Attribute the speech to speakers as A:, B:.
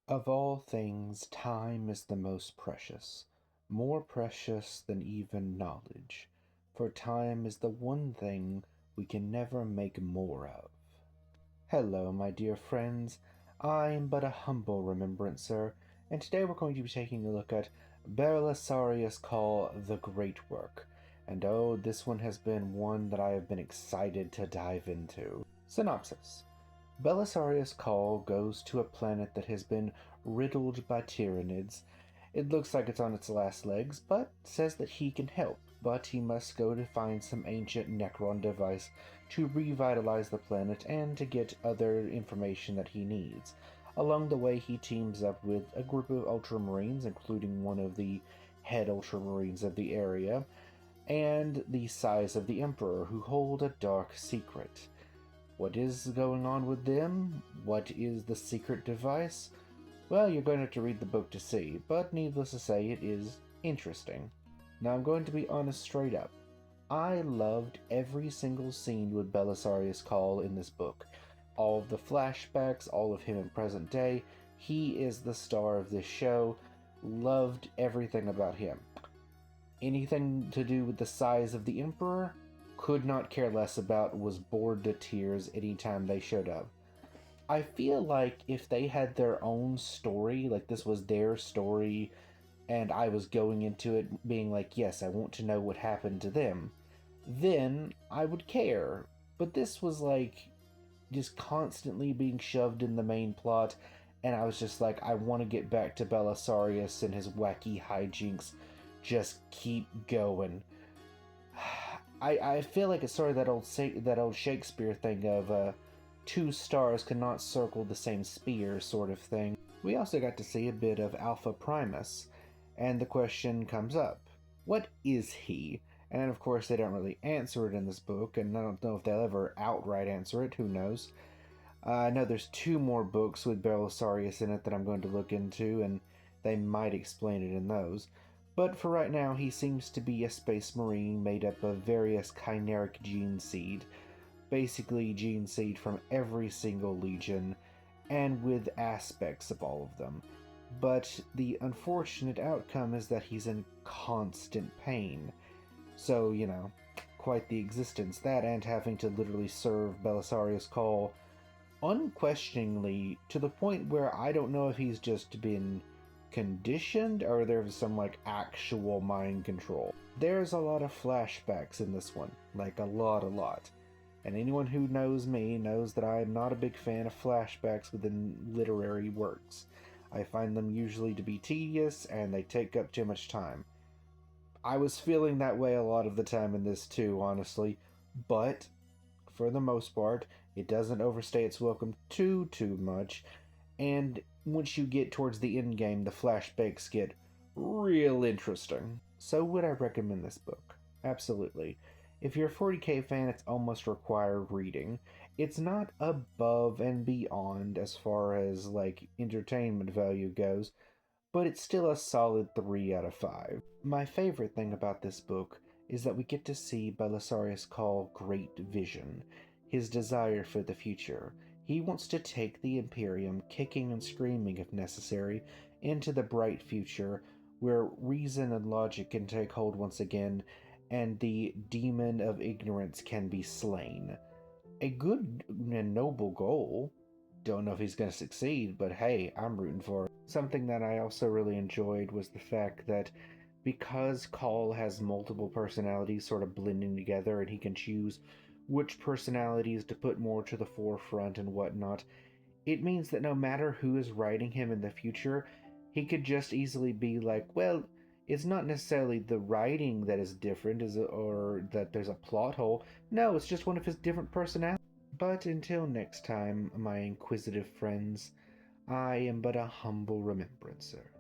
A: Of all things, time is the most precious, more precious than even knowledge, for time is the one thing we can never make more of. Hello, my dear friends. I am but a humble remembrancer, and today we're going to be taking a look at Belisarius Call the Great Work. And oh, this one has been one that I have been excited to dive into. Synopsis. Belisarius Call goes to a planet that has been riddled by Tyranids. It looks like it's on its last legs, but says that he can help, but he must go to find some ancient Necron device to revitalize the planet and to get other information that he needs. Along the way, he teams up with a group of Ultramarines, including one of the head Ultramarines of the area, and the Size of the Emperor, who hold a dark secret. What is going on with them? What is the secret device? Well, you're going to have to read the book to see, but needless to say, it is interesting. Now, I'm going to be honest straight up. I loved every single scene with Belisarius Call in this book. All of the flashbacks, all of him in present day. He is the star of this show. Loved everything about him. Anything to do with the Size of the Emperor? Could not care less about, was bored to tears anytime they showed up. I feel like if they had their own story, like this was their story, and I was going into it being like, yes, I want to know what happened to them, then I would care. But this was like just constantly being shoved in the main plot, and I was just like, I want to get back to Belisarius and his wacky hijinks. Just keep going. I feel like it's sort of that old Shakespeare thing of two stars cannot circle the same spear sort of thing. We also got to see a bit of Alpha Primus, and the question comes up, what is he? And of course they don't really answer it in this book, and I don't know if they'll ever outright answer it, who knows. I know there's two more books with Belisarius in it that I'm going to look into, and they might explain it in those. But for right now, he seems to be a space marine made up of various chimeric gene seed, basically gene seed from every single legion, and with aspects of all of them. But the unfortunate outcome is that he's in constant pain. So, quite the existence that, and having to literally serve Belisarius Call unquestioningly to the point where I don't know if he's just been conditioned or there's some like actual mind control. There's a lot of flashbacks in this one, like a lot. And anyone who knows me knows that I am not a big fan of flashbacks within literary works. I find them usually to be tedious and they take up too much time. I was feeling that way a lot of the time in this too, honestly, but for the most part, it doesn't overstay its welcome too much, and once you get towards the end game, the flashbacks get real interesting. So would I recommend this book? Absolutely. If you're a 40k fan, it's almost required reading. It's not above and beyond as far as like entertainment value goes, but it's still a solid 3 out of 5. My favorite thing about this book is that we get to see Belisarius Call great vision, his desire for the future. He wants to take the Imperium, kicking and screaming if necessary, into the bright future where reason and logic can take hold once again, and the demon of ignorance can be slain. A good and noble goal. Don't know if he's going to succeed, but hey, I'm rooting for it. Something that I also really enjoyed was the fact that because Call has multiple personalities sort of blending together and he can choose which personalities to put more to the forefront and whatnot, it means that no matter who is writing him in the future, he could just easily be like, well, it's not necessarily the writing that is different, or that there's a plot hole. No, it's just one of his different personalities. But until next time, my inquisitive friends, I am but a humble remembrancer.